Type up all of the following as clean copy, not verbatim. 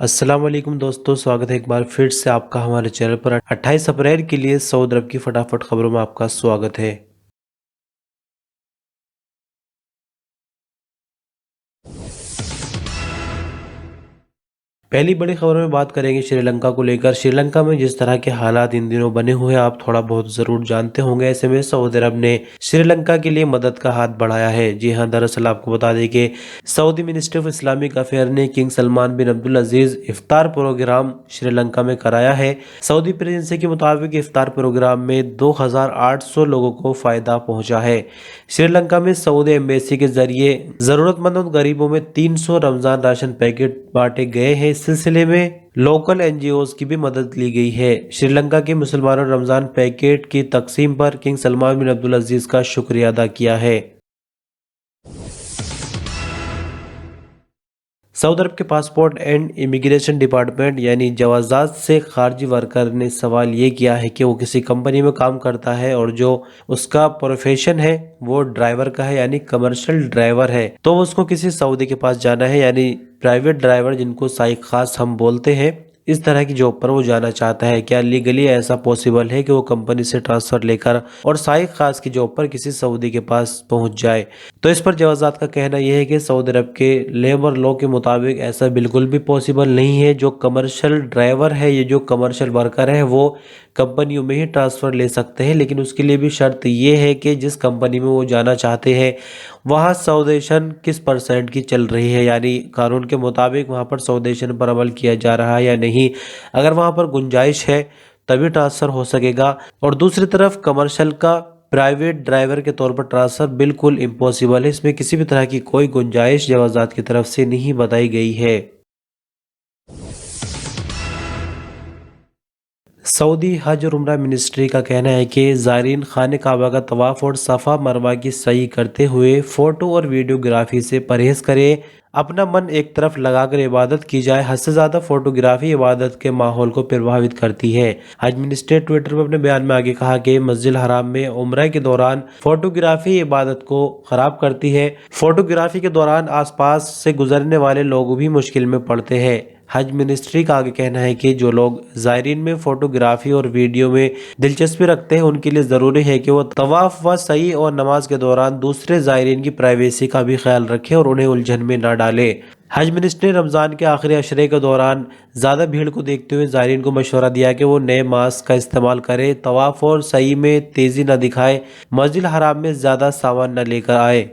السلام علیکم دوستو، سواگت ہے ایک بار پھر سے آپ کا ہمارے چینل پر 28 اپریل کے لیے سعودی عرب کی فٹافٹ خبروں میں آپ کا سواگت ہے۔ پہلی بڑی خبروں میں بات کریں گے شری لنکا کو لے کر۔ شری لنکا میں جس طرح کے حالات ان دنوں بنے ہوئے ہیں آپ تھوڑا بہت ضرور جانتے ہوں گے۔ ایسے میں سعودی عرب نے شری لنکا کے لیے مدد کا ہاتھ بڑھایا ہے۔ جی ہاں، دراصل آپ کو بتا دیں کہ سعودی منسٹری آف اسلامک افیئر نے کنگ سلمان بن عبدالعزیز افطار پروگرام شری لنکا میں کرایا ہے۔ سعودی پریزنسی کے مطابق افطار پروگرام میں 2800 لوگوں کو فائدہ پہنچا ہے۔ شری لنکا میں سعودی ایمبیسی کے ذریعے ضرورت مند غریبوں میں 300 رمضان راشن پیکٹ بانٹے گئے ہیں۔ اس سلسلے میں لوکل این جی اوز کی بھی مدد لی گئی ہے۔ شری لنکا کے مسلمانوں نے رمضان پیکٹ کی تقسیم پر کنگ سلمان بن عبدالعزیز کا شکریہ ادا کیا ہے۔ سعودی عرب کے پاسپورٹ اینڈ امیگریشن ڈپارٹمنٹ یعنی جوازات سے خارجی ورکر نے سوال یہ کیا ہے کہ وہ کسی کمپنی میں کام کرتا ہے اور جو اس کا پروفیشن ہے وہ ڈرائیور کا ہے یعنی کمرشل ڈرائیور ہے، تو اس کو کسی سعودی کے پاس جانا ہے یعنی پرائیویٹ ڈرائیور جن کو سائق خاص ہم بولتے ہیں، اس طرح کی جاب پر وہ جانا چاہتا ہے۔ کیا لیگلی ایسا پوسیبل ہے کہ وہ کمپنی سے ٹرانسفر لے کر اور سائق خاص کی جاب پر کسی سعودی کے پاس پہنچ جائے؟ تو اس پر جوازات کا کہنا یہ ہے کہ سعودی عرب کے لیبر لا کے مطابق ایسا بالکل بھی پوسیبل نہیں ہے۔ جو کمرشل ڈرائیور ہے یا جو کمرشل ورکر ہے وہ کمپنیوں میں ہی ٹرانسفر لے سکتے ہیں، لیکن اس کے لیے بھی شرط یہ ہے کہ جس کمپنی میں وہ جانا چاہتے ہیں وہاں سعودیشن کس پرسنٹ کی چل رہی ہے، یعنی قانون کے مطابق وہاں پر سعودیشن پر عمل کیا جا رہا ہے یا نہیں۔ اگر وہاں پر گنجائش ہے تبھی ٹرانسفر ہو سکے گا، اور دوسری طرف کمرشل کا پرائیویٹ ڈرائیور کے طور پر ٹرانسفر بالکل امپوسیبل ہے۔ اس میں کسی بھی طرح کی کوئی گنجائش جوازات کی طرف سے نہیں بتائی گئی ہے۔ سعودی حج اور عمرہ منسٹری کا کہنا ہے کہ زائرین خانہ کعبہ کا طواف اور صفا مروہ کی سعی کرتے ہوئے فوٹو اور ویڈیوگرافی سے پرہیز کریں، اپنا من ایک طرف لگا کر عبادت کی جائے۔ حد سے زیادہ فوٹوگرافی عبادت کے ماحول کو پربھاوت کرتی ہے۔ حج منسٹری نے ٹویٹر پر اپنے بیان میں آگے کہا کہ مسجد الحرام میں عمرہ کے دوران فوٹوگرافی عبادت کو خراب کرتی ہے۔ فوٹوگرافی کے دوران آس پاس سے گزرنے والے لوگ بھی مشکل میں پڑتے ہیں۔ حج منسٹری کا آگے کہنا ہے کہ جو لوگ زائرین میں فوٹوگرافی اور ویڈیو میں دلچسپی رکھتے ہیں ان کے لیے ضروری ہے کہ وہ طواف و سعی اور نماز کے دوران دوسرے زائرین کی پرائیویسی کا بھی خیال رکھیں اور انہیں الجھن میں نہ ڈالیں۔ حج منسٹری نے رمضان کے آخری عشرے کے دوران زیادہ بھیڑ کو دیکھتے ہوئے زائرین کو مشورہ دیا کہ وہ نئے ماسک کا استعمال کریں، طواف اور سعی میں تیزی نہ دکھائیں، مسجد الحرام میں زیادہ سامان نہ لے کر آئے۔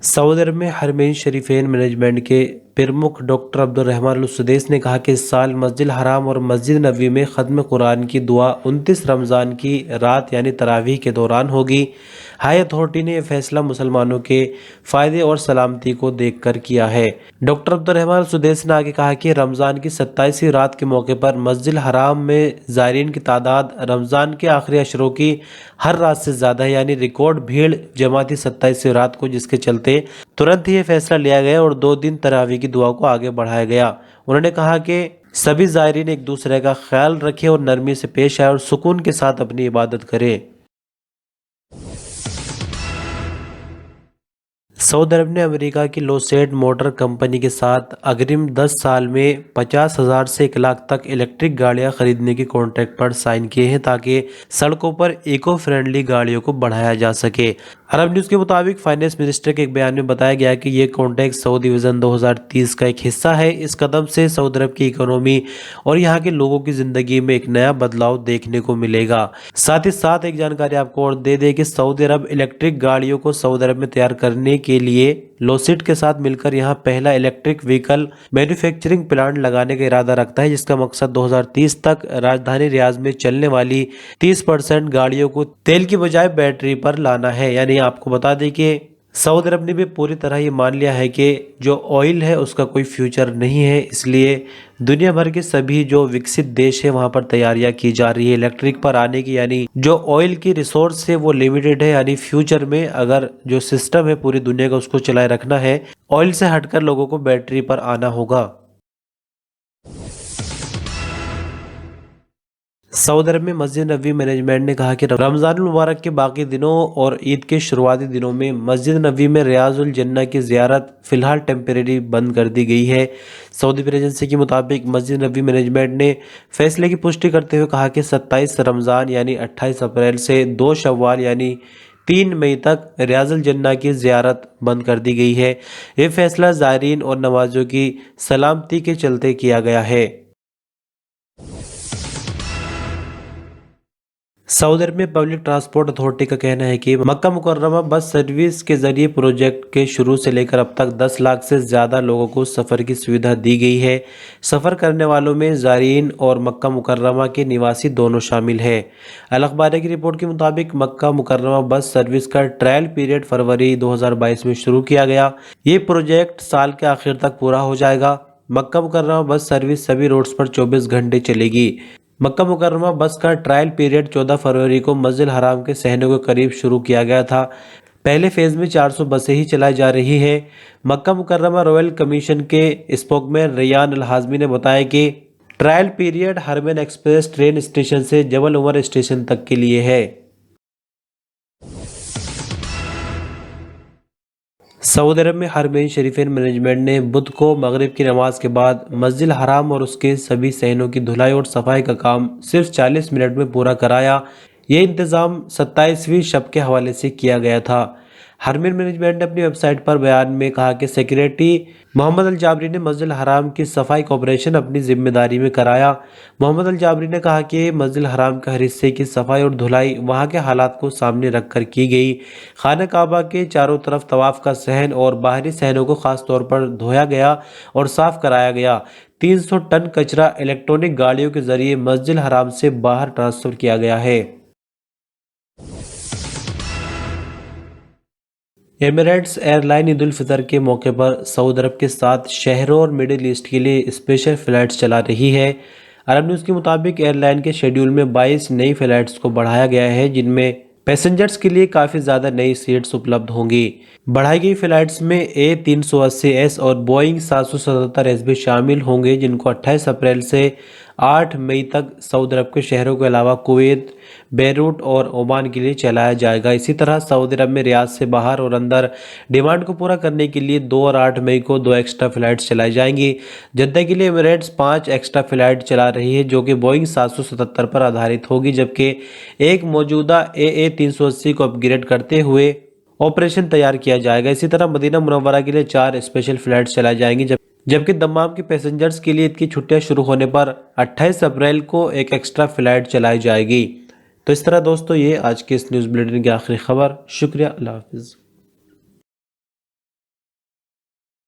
سعودی عرب میں حرمین شریفین مینجمنٹ کے پرمکھ ڈاکٹر عبدالرحمن السدیس نے کہا کہ اس سال مسجد الحرام اور مسجد نبوی میں ختم قرآن کی دعا 29 رمضان کی رات یعنی تراویح کے دوران ہوگی۔ ہائی اتھارٹی نے یہ فیصلہ مسلمانوں کے فائدے اور سلامتی کو دیکھ کر کیا ہے۔ ڈاکٹر عبدالرحمن السدیس نے آگے کہا کہ رمضان کی 27ویں رات کے موقع پر مسجد الحرام میں زائرین کی تعداد رمضان کے آخری عشروں کی ہر رات سے زیادہ ہے، یعنی ریکارڈ بھیڑ جمع تھی 27ویں رات کو، جس کے چلتے ترنت ہی یہ فیصلہ لیا گیا اور 2 دن تراویح کی دعا کو آگے بڑھایا گیا۔ انہوں نے کہا کہ سبھی زائرین ایک دوسرے کا خیال رکھیں اور نرمی سے پیش آئے اور سکون کے ساتھ اپنی عبادت کریں۔ سعودی عرب نے امریکہ کی لوسیڈ موٹر کمپنی کے ساتھ اگرم 10 سال میں 50,000 سے 1 لاکھ تک الیکٹرک گاڑیاں خریدنے کی کانٹریکٹ پر سائن کیے ہیں تاکہ سڑکوں پر ایکو فرینڈلی گاڑیوں کو بڑھایا جا سکے۔ عرب نیوز کے مطابق فائنانس منسٹر کے ایک بیان میں بتایا گیا کہ یہ کانٹریکٹ سعودی وژن 2030 کا ایک حصہ ہے۔ اس قدم سے سعودی عرب کی اکانومی اور یہاں کے لوگوں کی زندگی میں ایک نیا بدلاؤ دیکھنے کو ملے گا۔ ساتھ ہی ساتھ ایک جانکاری آپ کو اور دے دے کہ سعودی عرب الیکٹرک گاڑیوں کو سعودی عرب میں تیار کرنے کے لیے لوسیڈ کے ساتھ مل کر یہاں پہلا الیکٹرک وہیکل مینوفیکچرنگ پلانٹ لگانے کا ارادہ رکھتا ہے، جس کا مقصد 2030 تک راجدھانی ریاض میں چلنے والی 30% گاڑیوں کو تیل کی بجائے بیٹری پر لانا ہے۔ یعنی آپ کو بتا دیں کہ سعودی عرب نے بھی پوری طرح یہ مان لیا ہے کہ جو آئل ہے اس کا کوئی فیوچر نہیں ہے، اس لیے دنیا بھر کے سبھی جو وکست دیش ہیں وہاں پر تیاریاں کی جا رہی ہے الیکٹرک پر آنے کی، یعنی جو آئل کی ریسورس ہے وہ لیمیٹڈ ہے، یعنی فیوچر میں اگر جو سسٹم ہے پوری دنیا کا اس کو چلائے رکھنا ہے، آئل سے ہٹ کر لوگوں کو بیٹری پر آنا ہوگا۔ سعودی عرب میں مسجد نبوی مینجمنٹ نے کہا کہ رمضان المبارک کے باقی دنوں اور عید کے شروعاتی دنوں میں مسجد نبوی میں ریاض الجنہ کی زیارت فی الحال ٹیمپریری بند کر دی گئی ہے۔ سعودی پریس ایجنسی کے مطابق مسجد نبوی مینجمنٹ نے فیصلے کی پشٹی کرتے ہوئے کہا کہ 27 رمضان یعنی 28 اپریل سے 2 شوال یعنی 3 مئی تک ریاض الجنہ کی زیارت بند کر دی گئی ہے۔ یہ فیصلہ زائرین اور نمازیوں کی سلامتی کے چلتے کیا گیا ہے۔ سعودی عرب میں پبلک ٹرانسپورٹ اتھارٹی کا کہنا ہے کہ مکہ مکرمہ بس سروس کے ذریعے پروجیکٹ کے شروع سے لے کر اب تک 10 لاکھ سے زیادہ لوگوں کو سفر کی سویدھا دی گئی ہے۔ سفر کرنے والوں میں زائرین اور مکہ مکرمہ کے نواسی دونوں شامل ہیں۔ الاخبار کی رپورٹ کے مطابق مکہ مکرمہ بس سروس کا ٹرائل پیریڈ فروری 2022 میں شروع کیا گیا۔ یہ پروجیکٹ سال کے آخر تک پورا ہو جائے گا۔ مکہ مکرمہ بس سروس سبھی روٹس پر 24 گھنٹے چلے گی۔ مکہ مکرمہ بس کا ٹرائل پیریڈ 14 فروری کو مسجد الحرام کے صحنوں کے قریب شروع کیا گیا تھا۔ پہلے فیز میں 400 بسیں ہی چلائی جا رہی ہیں۔ مکہ مکرمہ رویل کمیشن کے اسپوک مین ریان الحازمی نے بتایا کہ trial period Haramain express train station سے جبل عمر اسٹیشن تک کے لیے ہے۔ سعودی عرب میں حرمین شریفین مینجمنٹ نے بدھ کو مغرب کی نماز کے بعد مسجد الحرام اور اس کے سبھی صحنوں کی دھلائی اور صفائی کا کام صرف 40 منٹ میں پورا کرایا۔ یہ انتظام 27ویں شب کے حوالے سے کیا گیا تھا۔ حرمین مینجمنٹ نے اپنی ویب سائٹ پر بیان میں کہا کہ سیکریٹری محمد الجابری نے مسجد الحرام کی صفائی کا آپریشن اپنی ذمہ داری میں کرایا۔ محمد الجابری نے کہا کہ مسجد الحرام کے ہر حصے کی صفائی اور دھلائی وہاں کے حالات کو سامنے رکھ کر کی گئی۔ خانہ کعبہ کے چاروں طرف طواف کا صحن اور باہری صحنوں کو خاص طور پر دھویا گیا اور صاف کرایا گیا۔ 300 ٹن کچرا الیکٹرونک گاڑیوں کے ذریعے مسجد الحرام سے باہر ٹرانسفر کیا گیا ہے۔ ایمریٹس ایئر لائن عید الفطر کے موقع پر سعودی عرب کے 7 شہروں اور مڈل ایسٹ کے لیے اسپیشل فلائٹس چلا رہی ہے۔ عرب نیوز کے مطابق ایئر لائن کے شیڈول میں 22 نئی فلائٹس کو بڑھایا گیا ہے، جن میں پیسنجرز کے لیے کافی زیادہ نئی سیٹس اپلبدھ ہوں گی۔ بڑھائی گئی فلائٹس میں A380S اور بوئنگ 777S بھی شامل ہوں گے، جن کو 28 اپریل سے 8 مئی تک سعودی عرب کے شہروں کے علاوہ کویت، بیروٹ اور عمان کے لیے چلایا جائے گا۔ اسی طرح سعودی عرب میں ریاض سے باہر اور اندر ڈیمانڈ کو پورا کرنے کے لیے 2 اور 8 مئی کو 2 ایکسٹرا فلائٹس چلائی جائیں گی۔ جدہ کے لیے ایمریٹس 5 ایکسٹرا فلائٹ چلا رہی ہے، جو کہ بوئنگ 777 پر آدھارت ہوگی، جبکہ ایک موجودہ AA380 کو اپ گریڈ کرتے ہوئے آپریشن تیار کیا جائے گا۔ اسی طرح مدینہ منورہ کے لیے 4 اسپیشل فلائٹس چلائی جائیں گی، جبکہ دمام کے پیسنجرز کے لیے عید کی چھٹیاں شروع ہونے پر 28 اپریل کو ایک ایکسٹرا فلائٹ چلائی جائے گی۔ تو اس طرح دوستو یہ آج کے اس نیوز بلیٹن کی آخری خبر۔ شکریہ، اللہ حافظ۔